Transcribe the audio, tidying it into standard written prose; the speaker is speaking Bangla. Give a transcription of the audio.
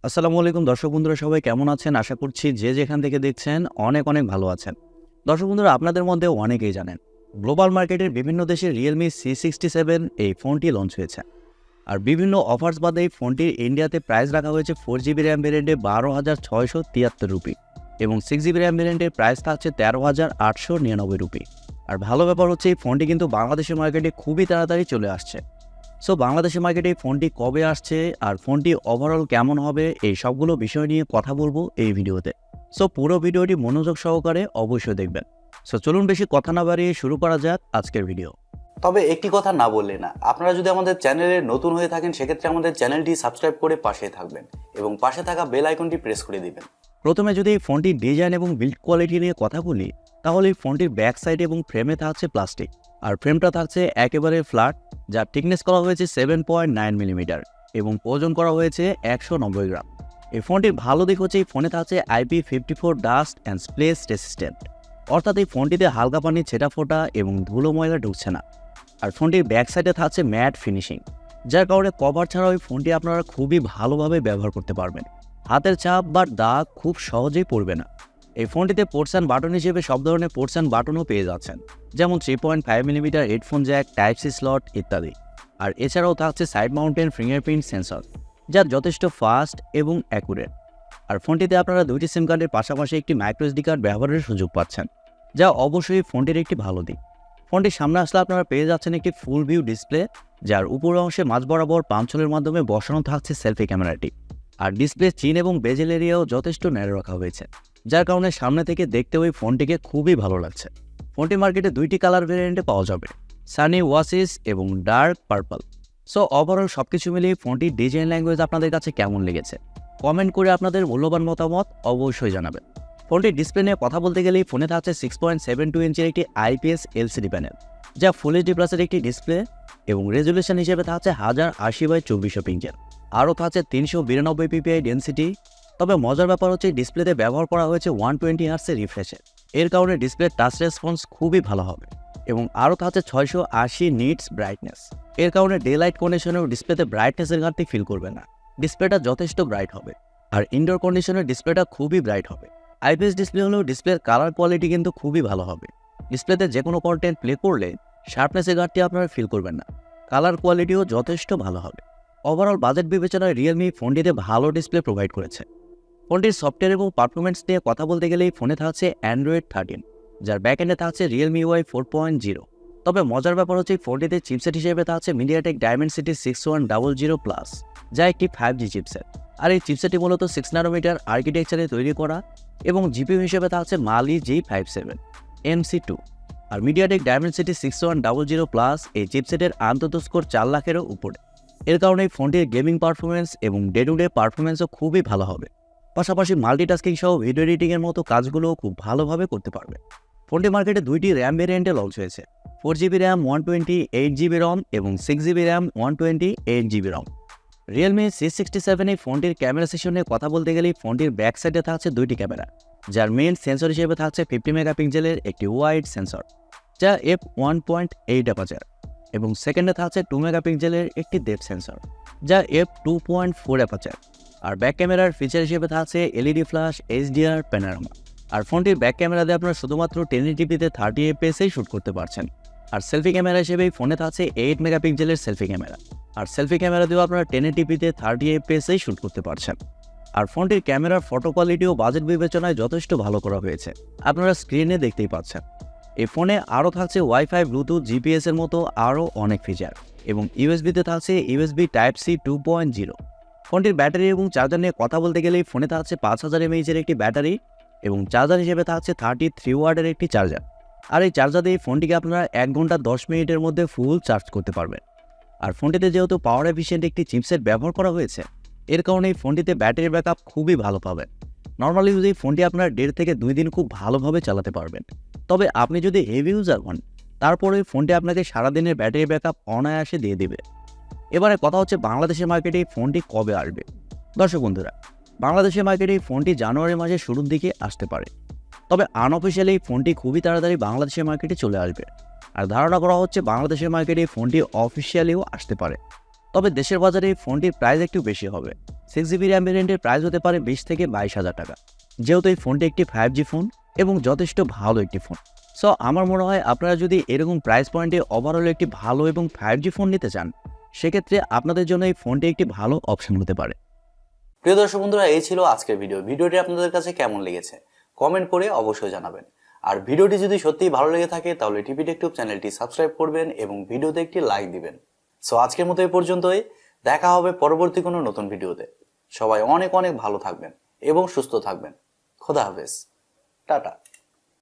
আসসালামু আলাইকুম দর্শক বন্ধুরা, সবাই কেমন আছেন? আশা করছি যে যেখান থেকে দেখছেন অনেক ভালো আছেন। দর্শক বন্ধুরা, আপনাদের মধ্যে অনেকেই জানেন গ্লোবাল মার্কেটের বিভিন্ন দেশে Realme C67 এই ফোনটি লঞ্চ হয়েছে। আর বিভিন্ন অফার্স বাদে এই ফোনটির ইন্ডিয়াতে প্রাইস রাখা হয়েছে 4GB র্যাম ভেরিয়েন্টে 12,673 রুপি এবং 6GB র্যাম ভেরিয়েন্টের প্রাইস থাকছে 13,899 রুপি। আর ভালো ব্যাপার হচ্ছে এই ফোনটি কিন্তু বাংলাদেশের মার্কেটে খুবই তাড়াতাড়ি চলে আসছে। সো বাংলাদেশের মার্কেটে এই ফোনটি কবে আসছে আর ফোনটি ওভারঅল কেমন হবে, এই সবগুলো বিষয় নিয়ে কথা বলবো এই ভিডিওতে। সো পুরো ভিডিওটি মনোযোগ সহকারে অবশ্যই দেখবেন। সো চলুন বেশি কথা না বাড়িয়ে শুরু করা যাক আজকের ভিডিও। তবে একটি কথা না বললে না, আপনারা যদি আমাদের চ্যানেলে নতুন হয়ে থাকেন সেক্ষেত্রে আমাদের চ্যানেলটি সাবস্ক্রাইব করে পাশে থাকবেন এবং পাশে থাকা বেল আইকনটি প্রেস করে দিবেন। প্রথমে যদি এই ফোনটির ডিজাইন এবং বিল্ড কোয়ালিটি নিয়ে কথা বলি, তাহলে এই ফোনটির ব্যাক সাইড এবং ফ্রেমে থাকছে প্লাস্টিক, আর ফ্রেমটা থাকছে একেবারে ফ্ল্যাট, যার থিকনেস করা হয়েছে 7.9 মিলিমিটার এবং ওজন করা হয়েছে 190 গ্রাম। এই ফোনটির ভালো দিক হচ্ছে এই ফোনে থাকছে IP54 dust and splash resistant, অর্থাৎ এই ফোনটিতে হালকা পানি ছেটা ফোটা এবং ধুলো ময়লা ঢুকছে না। আর ফোনটির ব্যাক সাইডে থাকছে ম্যাট ফিনিশিং, যার কারণে কভার ছাড়াও এই ফোনটি আপনারা খুবই ভালোভাবে ব্যবহার করতে পারবেন। হাতের চাপ বা দাগ খুব সহজেই পড়বে না। এই ফোনটিতে পোর্টস অ্যান্ড বাটন হিসেবে সব ধরনের পোর্টস অ্যান্ড বাটনও পেয়ে যাচ্ছেন, যেমন 3.5 millimetre headphone jack, type C slot ইত্যাদি। আর এছাড়াও থাকছে সাইড মাউন্টেন ফিঙ্গারপ্রিন্ট সেন্সর, যা যথেষ্ট ফাস্ট এবং অ্যাকুরেট। আর ফোনটিতে আপনারা দুইটি সিম কার্ডের পাশাপাশি একটি মাইক্রো এসডি কার্ড ব্যবহারের সুযোগ পাচ্ছেন, যা অবশ্যই ফোনটির একটি ভালো দিক। ফোনটির সামনে আসলে আপনারা পেয়ে যাচ্ছেন একটি ফুল ভিউ ডিসপ্লে, যার উপরের অংশে মাঝ বরাবর পাঞ্চলের মাধ্যমে বসানো থাকছে সেলফি ক্যামেরাটি। আর ডিসপ্লে চিন এবং বেজেল এরিয়াও যথেষ্ট ন্যারো রাখা হয়েছে, যার কারণে সামনে থেকে দেখতে ওই ফোনটিকে খুবই ভালো লাগছে। ফোনটি মার্কেটে দুইটি কালার ভেরিয়েন্টে পাওয়া যাবে, সানি ওয়াসিস এবং ডার্ক পার্পল। সো ওভারঅল সবকিছু মিলিয়ে ফোনটির ডিজাইন ল্যাঙ্গুয়েজ আপনাদের কাছে কেমন লেগেছে কমেন্ট করে আপনাদের মূল্যবান মতামত অবশ্যই জানাবেন। ফোনটির ডিসপ্লে নিয়ে কথা বলতে গেলেই ফোনে থাকছে 6.72 ইঞ্চের একটি IPS LCD প্যানেল, যা ফুল এইচডি প্লাসের একটি ডিসপ্লে এবং রেজুলেশন হিসেবে থাকছে 1080x2400 পিক্সেল। আরও থাকছে 392 ppi ডেন্সিটি। তবে মজার ব্যাপার হচ্ছে ডিসপ্লেতে ব্যবহার করা হয়েছে 120 হার্টসের রিফ্রেশের, এর কারণে ডিসপ্লে টাচ রেসপন্স খুবই ভালো হবে। এবং আরও থাকছে 680 নিটস ব্রাইটনেস, এর কারণে ডে লাইট কন্ডিশনেও ডিসপ্লেতে ব্রাইটনেসের ঘাটতি ফিল করবে না, ডিসপ্লেটা যথেষ্ট ব্রাইট হবে। আর ইনডোর কন্ডিশনের ডিসপ্লেটা খুবই ব্রাইট হবে। IPS ডিসপ্লে হলেও ডিসপ্লের কালার কোয়ালিটি কিন্তু খুবই ভালো হবে। ডিসপ্লেতে যে কোনো কন্টেন্ট প্লে করলে শার্পনেসের ঘাটতি আপনারা ফিল করবেন না, কালার কোয়ালিটিও যথেষ্ট ভালো হবে। ওভারঅল বাজেট বিবেচনায় Realme ফোনটিতে ভালো ডিসপ্লে প্রোভাইড করেছে। ফোনটির সফটওয়্যার এবং পারফরমেন্স নিয়ে কথা বলতে গেলেই ফোনে থাকছে Android 13, যার ব্যাকএন্ডে থাকছে Realme UI 4.0। তবে মজার ব্যাপার হচ্ছে ফোনটিতে চিপসেট হিসেবে থাকছে Mediatek Dimensity 6100+, যা একটি 5G চিপসেট। আর এই চিপসেটটি মূলত 6 ন্যানোমিটার আর্কিটেকচারে তৈরি করা এবং জিপিইউ হিসেবে থাকছে Mali G57 MC2। আর Mediatek Dimensity 6100+ এই চিপসেটের আন্তত স্কোর 4 লাখেরও উপরে, এর কারণে এই ফোনটির গেমিং পারফরমেন্স এবং ডে টু ডে পারফরমেন্সও খুবই ভালো হবে। পাশাপাশি মাল্টিটাস্কিং সহ ভিডিও এডিটিংয়ের মতো কাজগুলোও খুব ভালোভাবে করতে পারবে। ফোনটি মার্কেটে দুইটি র্যাম ভেরিয়েন্টে লঞ্চ হয়েছে, 4GB র্যাম 128GB রম এবং 6GB র্যাম 128GB রম। Realme C67 এই ফোনটির ক্যামেরা সেশনে কথা বলতে গেলেই ফোনটির ব্যাক সাইডে থাকছে দুইটি ক্যামেরা, যার মেইন সেন্সর হিসেবে থাকছে 50 মেগাপিক্সেলের একটি ওয়াইড সেন্সর, যা f1.8 অ্যাপারচার, এবং সেকেন্ডে থাকছে 2 মেগাপিক্সেলের একটি ডেপথ সেন্সর, যা f2.4 অ্যাপারচার। আর ব্যাক ক্যামেরার ফিচার হিসেবে থাকছে LED ফ্ল্যাশ, HDR, প্যানোরামা। আর ফোনটির ব্যাক ক্যামেরা দিয়ে আপনারা শুধুমাত্র 1080p-তে 30 fps-এই শ্যুট করতে পারছেন। আর সেলফি ক্যামেরা হিসেবে এই ফোনে থাকছে 8 মেগাপিক্সেলের সেলফি ক্যামেরা, আর সেলফি ক্যামেরা দিয়েও আপনারা 1080p-তে 30 fps-এই শ্যুট করতে পারছেন। আর ফোনটির ক্যামেরার ফটো কোয়ালিটিও বাজেট বিবেচনায় যথেষ্ট ভালো করা হয়েছে, আপনারা স্ক্রিনে দেখতেই পাচ্ছেন। এই ফোনে আরও থাকছে ওয়াইফাই, ব্লুটুথ, জিপিএস-এর মতো আরও অনেক ফিচার, এবং USB-তে থাকছে USB Type-C 2.0। ফোনটির ব্যাটারি এবং চার্জার নিয়ে কথা বলতে গেলেই ফোনে থাকছে 5000 mAh-এর একটি ব্যাটারি এবং চার্জার হিসেবে থাকছে 33 ওয়াটের একটি চার্জার। আর এই চার্জার দিয়ে ফোনটিকে আপনারা 1 ঘন্টা 10 মিনিটের মধ্যে ফুল চার্জ করতে পারবেন। আর ফোনটিতে যেহেতু পাওয়ার এফিশিয়েন্ট একটি চিপসেট ব্যবহার করা হয়েছে, এর কারণে এই ফোনটিতে ব্যাটারি ব্যাকআপ খুবই ভালো পাবেন। নর্মালি ইউজে এই ফোনটি আপনারা 1.5 থেকে 2 দিন খুব ভালোভাবে চালাতে পারবেন। তবে আপনি যদি হেভি ইউজার হন, তারপরে এই ফোনটি আপনাকে সারাদিনের ব্যাটারি ব্যাকআপ অনায়াসে দিয়ে দেবে। এবারে কথা হচ্ছে বাংলাদেশের মার্কেটে এই ফোনটি কবে আসবে। দর্শক বন্ধুরা, বাংলাদেশের মার্কেটে এই ফোনটি জানুয়ারি মাসের শুরুর দিকে আসতে পারে। তবে আনঅফিশিয়ালি এই ফোনটি খুবই তাড়াতাড়ি বাংলাদেশের মার্কেটে চলে আসবে। আর ধারণা করা হচ্ছে বাংলাদেশের মার্কেটে এই ফোনটি অফিসিয়ালিও আসতে পারে। তবে দেশের বাজারে এই ফোনটির প্রাইস একটু বেশি হবে। 6GB র্যাম ভেরিয়েন্টের প্রাইস হতে পারে 20 থেকে 22,000 টাকা। যেহেতু এই ফোনটি একটি 5G ফোন এবং যথেষ্ট ভালো একটি ফোন, সো আমার মনে হয় আপনারা যদি এরকম প্রাইস পয়েন্টে ওভারঅল একটি ভালো এবং 5G ফোন নিতে চান, সেক্ষেত্রে আপনাদের জন্য এই ফোনটি একটি ভালো অপশন হতে পারে। প্রিয় দর্শক বন্ধুরা, এই ছিল আজকের ভিডিওটি আপনাদের কাছে কেমন লেগেছে কমেন্ট করে অবশ্যই জানাবেন। আর ভিডিওটি যদি সত্যিই ভালো লেগে থাকে তাহলে TechTube চ্যানেলটি সাবস্ক্রাইব করবেন এবং ভিডিওতে একটি লাইক দিবেন। সো আজকের মতো এই পর্যন্তই, দেখা হবে পরবর্তী কোনো নতুন ভিডিওতে। সবাই অনেক অনেক ভালো থাকবেন এবং সুস্থ থাকবেন। খোদা হাফেজ, টাটা।